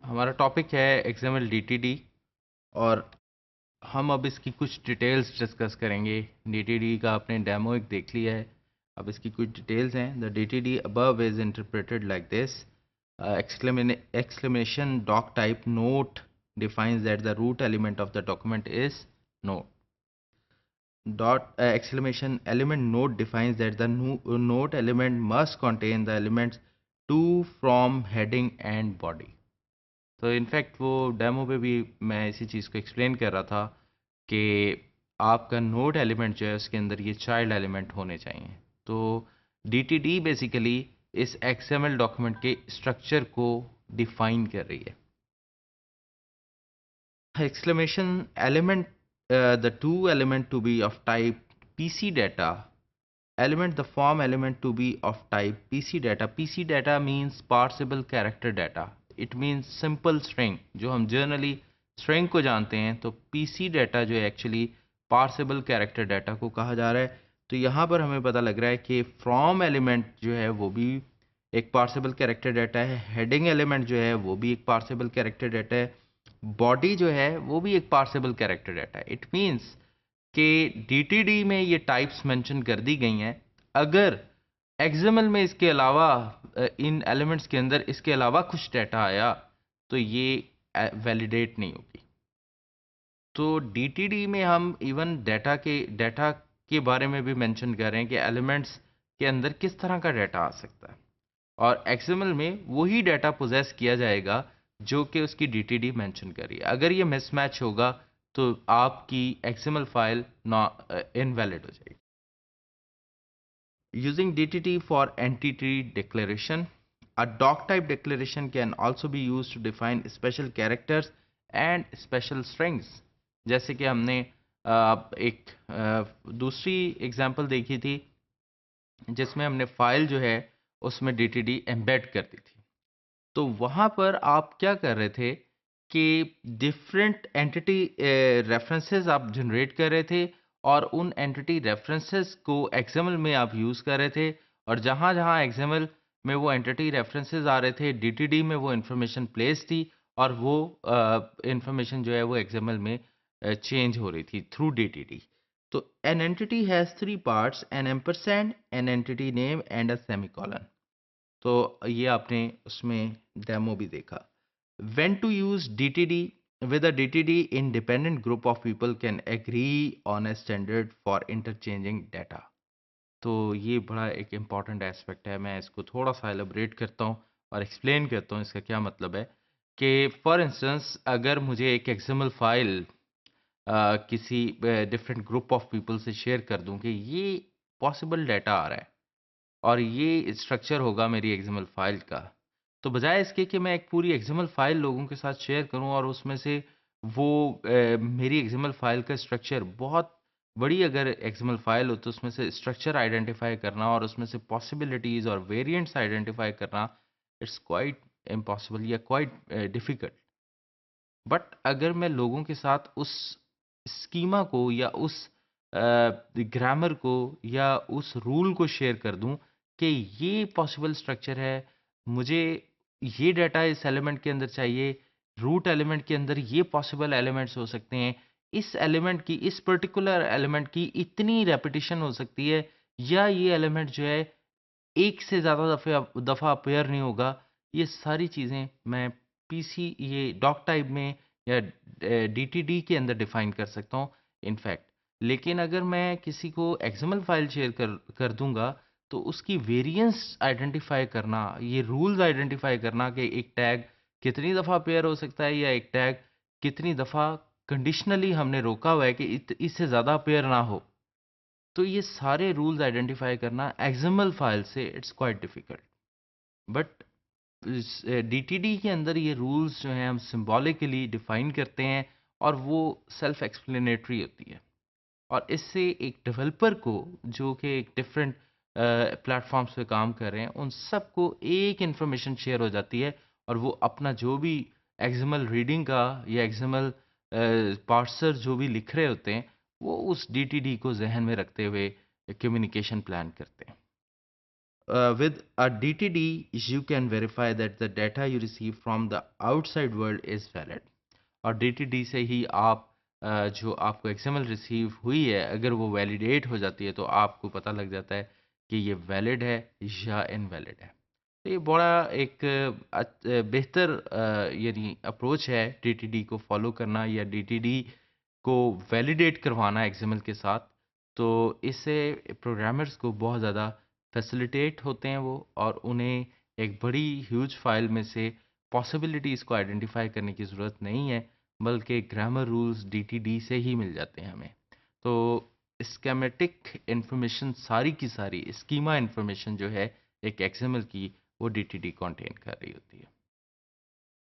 हमारा टॉपिक है XML DTD और हम अब इसकी कुछ डिटेल्स डिस्कस करेंगे। डीटीडी का आपने डेमो एक देख लिया है, अब इसकी कुछ डिटेल्स हैं। The DTD above is interpreted like this: exclamation doc type note defines that the root element of the document is note. Exclamation element note defines that the note element must contain the elements to, from, heading and body. तो in fact वो demo पे भी मैं इसी चीज़ को explain कर रहा था कि आपका नोड एलिमेंट जो है उसके अंदर ये चाइल्ड एलिमेंट होने चाहिए। तो डीटीडी बेसिकली इस एक्सएमएल डॉक्यूमेंट के स्ट्रक्चर को डिफाइन कर रही है। Exclamation element, the two element to be of type PC data, element the form element to be of type PC data. PC data means parsable character data. It means simple string. जो हम generally string को जानते हैं, तो PC data जो है actually parsable character data को कहा जा रहा है। तो यहाँ पर हमें पता लग रहा है कि from element जो है वो भी एक parsable character data है, heading element जो है वो भी एक parsable character data है, body जो है वो भी एक parsable character data है। It means कि डीटीडी में ये टाइप्स मेंशन कर दी गई हैं। अगर एक्सएमएल में इसके अलावा इन एलिमेंट्स के अंदर इसके अलावा कुछ डाटा आया तो ये वैलिडेट नहीं होगी। तो डीटीडी में हम इवन डाटा के बारे में भी मेंशन कर रहे हैं कि एलिमेंट्स के अंदर किस तरह का डाटा आ सकता है, और एक्सएमएल में वही डाटा पोजेस किया जाएगा जो कि उसकी डीटीडी मेंशन कर रही है। अगर ये मिसमैच होगा तो आपकी एक्सएमएल फाइल इनवैलिड हो जाएगी। Using DTT for entity declaration, a doc type declaration can also be used to define special characters and special strings. जैसे कि हमने एक दूसरी एग्जांपल देखी थी जिसमें हमने फाइल जो है उसमें डीटीडी एम्बेड कर दी थी। तो वहाँ पर आप क्या कर रहे थे कि डिफरेंट एंटिटी रेफरेंसेस आप जनरेट कर रहे थे और उन एंटिटी रेफरेंसेस को एक्सएमएल में आप यूज़ कर रहे थे, और जहाँ-जहाँ एक्सएमएल में वो एंटिटी रेफरेंसेस आ रहे थे, डीटीडी में वो इन्फॉर्मेशन प्लेस थी और वो इन्फॉर्मेशन जो है वो एक्सएमएल में चेंज हो रही थी थ्रू डीटीडी। तो an entity has three parts: an ampersand, an entity name and a semicolon. तो ये आपने उसमें डेमो भी देखा। When to use DTD? With a DTD, independent group of people can agree on a standard for interchanging data. तो ये बड़ा एक इम्पॉर्टेंट एस्पेक्ट है। मैं इसको थोड़ा सा एलैबोरेट करता हूँ और एक्सप्लेन करता हूँ इसका क्या मतलब है। कि फॉर इंस्टेंस अगर मुझे एक एक्सएमएल फाइल किसी डिफरेंट ग्रुप ऑफ पीपल से शेयर कर दूँ कि ये पॉसिबल डाटा आ रहा है और ये स्ट्रक्चर होगा मेरी एक्सएमएल फाइल का। तो बजाय इसके कि मैं एक पूरी एक्सएमएल फाइल लोगों के साथ शेयर करूँ और उसमें से वो मेरी एक्सएमएल फाइल का स्ट्रक्चर बहुत बड़ी अगर एक्सएमएल फाइल हो तो उसमें से स्ट्रक्चर आइडेंटिफाई करना और उसमें से पॉसिबिलिटीज़ और वेरिएंट्स आइडेंटिफाई करना, इट्स क्वाइट इम्पॉसिबल या क्वाइट डिफिकल्ट। बट अगर मैं लोगों के साथ उस स्कीमा को या उस ग्रामर को या उस रूल को शेयर कर दूं कि ये पॉसिबल स्ट्रक्चर है, मुझे ये डाटा इस एलिमेंट के अंदर चाहिए, रूट एलिमेंट के अंदर ये पॉसिबल एलिमेंट्स हो सकते हैं, इस एलिमेंट की इस पर्टिकुलर एलिमेंट की इतनी रेपिटेशन हो सकती है, या ये एलिमेंट जो है एक से ज़्यादा दफ़ा अपीयर नहीं होगा। ये सारी चीज़ें मैं पीसी ये डॉक टाइप में या डीटीडी के अंदर डिफ़ाइन कर सकता हूँ इनफैक्ट। लेकिन अगर मैं किसी को एक्सएमएल फ़ाइल शेयर कर दूँगा, तो उसकी वेरिएंस आइडेंटिफ़ाई करना, ये रूल्स आइडेंटिफ़ाई करना कि एक टैग कितनी दफ़ा अपीयर हो सकता है या एक टैग कितनी दफ़ा कंडीशनली हमने रोका हुआ है कि इससे ज़्यादा अपीयर ना हो। तो ये सारे रूल्स आइडेंटिफाई करना एक्सएमएल फाइल से it's quite difficult. But DTD के अंदर ये रूल्स जो हैं हम सिंबॉलिकली डिफाइन करते हैं और वो सेल्फ एक्सप्लेनेटरी होती है, और इससे एक डेवलपर को जो कि एक डिफरेंट प्लेटफॉर्म्स पे काम कर रहे हैं उन सबको एक इंफॉर्मेशन शेयर हो जाती है, और वो अपना जो भी एक्सएमएल रीडिंग का या एक्सएमएल पार्सर जो भी लिख रहे होते हैं वो उस डीटीडी को जहन में रखते हुए कम्युनिकेशन प्लान करते हैं। with a DTD, you can verify that the data you receive from the outside world is valid. और DTD से ही आप जो आपको XML रिसीव हुई है, अगर वो वैलिडेट हो जाती है, तो आपको पता लग जाता है कि ये वैलिड है या इनवैलिड है। तो ये बड़ा एक बेहतर यानी अप्रोच है DTD को फॉलो करना या DTD को वैलिडेट करवाना XML के साथ। तो इससे प्रोग्रामर्स को बहुत ज़्यादा फैसिलिटेट होते हैं वो, और उन्हें एक बड़ी ह्यूज फाइल में से पॉसिबिलिटीज़ को आइडेंटिफाई करने की ज़रूरत नहीं है, बल्कि ग्रामर रूल्स DTD से ही मिल जाते हैं हमें। तो स्कीमेटिक इन्फॉर्मेशन सारी की सारी स्कीमा इन्फॉर्मेशन जो है एक XML की, वो DTD कंटेन कर रही होती है।